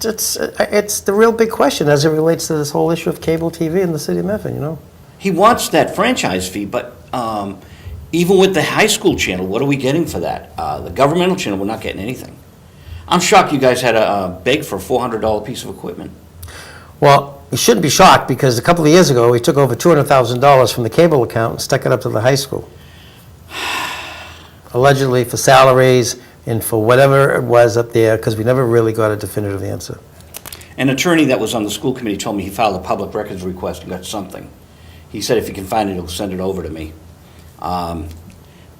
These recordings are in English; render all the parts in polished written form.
it's the real big question as it relates to this whole issue of cable TV in the city of Medford, you know? He wants that franchise fee, but even with the high school channel, what are we getting for that? The governmental channel, we're not getting anything. I'm shocked you guys had to beg for a $400 piece of equipment. Well, you shouldn't be shocked, because a couple of years ago, we took over $200,000 from the cable account and stuck it up to the high school. Allegedly for salaries and for whatever it was up there, because we never really got a definitive answer. An attorney that was on the school committee told me he filed a public records request and got something. He said if he can find it, he'll send it over to me.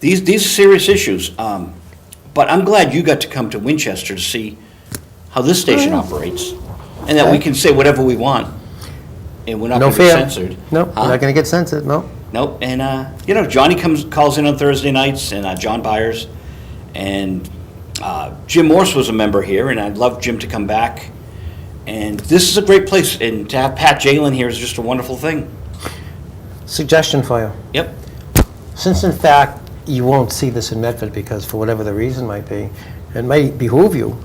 These are serious issues, but I'm glad you got to come to Winchester to see how this station operates, and that we can say whatever we want, and we're not going to be censored. Nope, we're not going to get censored, nope. Nope, and you know, Johnny calls in on Thursday nights, and John Byers, and Jim Morse was a member here, and I'd love Jim to come back. And this is a great place, and to have Pat Jalen here is just a wonderful thing. Suggestion for you. Yep. Since in fact you won't see this in Medford, because for whatever the reason might be, it might behoove you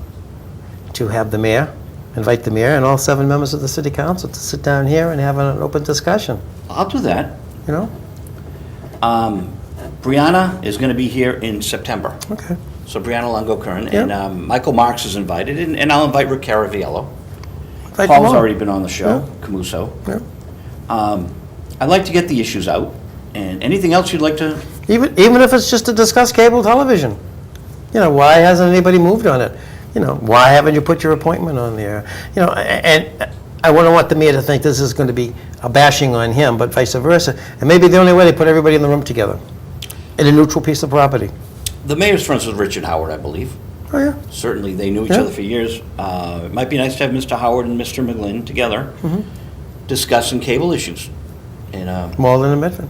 to have the mayor, invite the mayor and all 7 members of the city council to sit down here and have an open discussion, I'll do that. you know? Brianna is going to be here in September. Okay. So Brianna Longo-Kern, Yep. and Michael Marks is invited, and I'll invite Rick Caraviello. Invite Paul's them all. already been on the show, Yeah. Camuso. Yeah. I'd like to get the issues out, and anything else you'd like to? Even if it's just to discuss cable television. You know, why hasn't anybody moved on it? You know, why haven't you put your appointment on there? You know, and I wouldn't want the mayor to think this is going to be a bashing on him, but vice versa. And maybe the only way they put everybody in the room together, in a neutral piece of property. The mayor's friends with Richard Howard, I believe. Oh, yeah. Certainly, they knew each Yeah. other for years. It might be nice to have Mr. Howard and Mr. McGlynn together discussing cable issues. And Malden and Medford.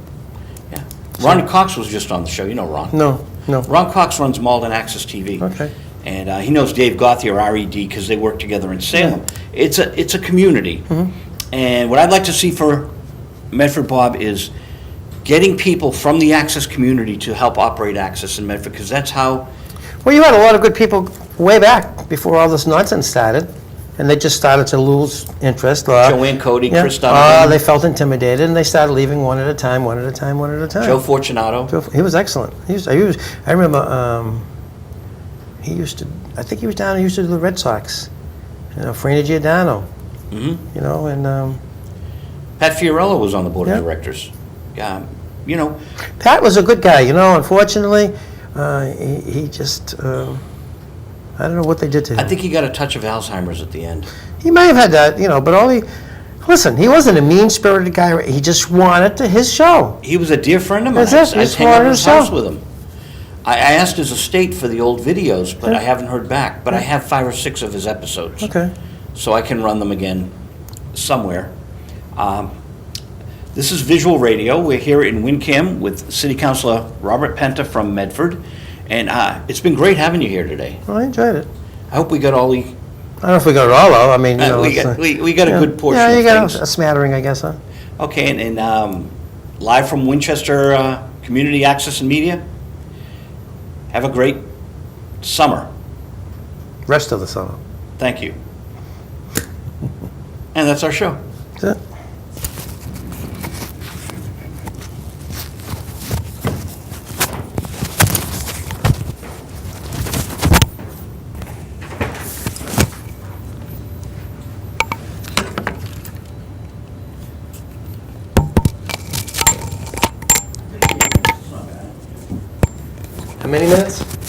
yeah, Ron Cox was just on the show. You know Ron. No. Ron Cox runs Malden Access TV. Okay. And he knows Dave Gauthier, RED, because they work together in Salem. It's a community. And what I'd like to see for Medford, Bob, is getting people from the Access community to help operate Access in Medford, because that's how. Well, you had a lot of good people way back before all this nonsense started, and they just started to lose interest. Joanne Cody, Yeah. Chris Donovan. They felt intimidated, and they started leaving one at a time. Joe Fortunato. He was excellent. I remember, I think he was down, he used to do the Red Sox. You know, Franny Giordano. You know, and Pat Fiorello was on the board Yeah. of directors. You know, Pat was a good guy, you know. Unfortunately, he just, I don't know what they did to him. I think he got a touch of Alzheimer's at the end. He may have had that, you know, but listen, he wasn't a mean-spirited guy. He just wanted his show. He was a dear friend of mine. That's it. I He's hang out at wanted his his house show. with him. I asked his estate for the old videos, but I haven't heard back. But I have 5 or 6 of his episodes. Okay. So I can run them again somewhere. This is Visual Radio. We're here in WinCAM with City Councilor Robert Penta from Medford. And it's been great having you here today. Well, I enjoyed it. I hope we got all the... I don't know if we got it all out. I mean, you know, we got a good portion yeah, of you got things. a smattering, I guess, huh? Okay, and live from Winchester Community Access and Media, have a great summer. Rest of the summer. Thank you. And that's our show. That's it. How many minutes?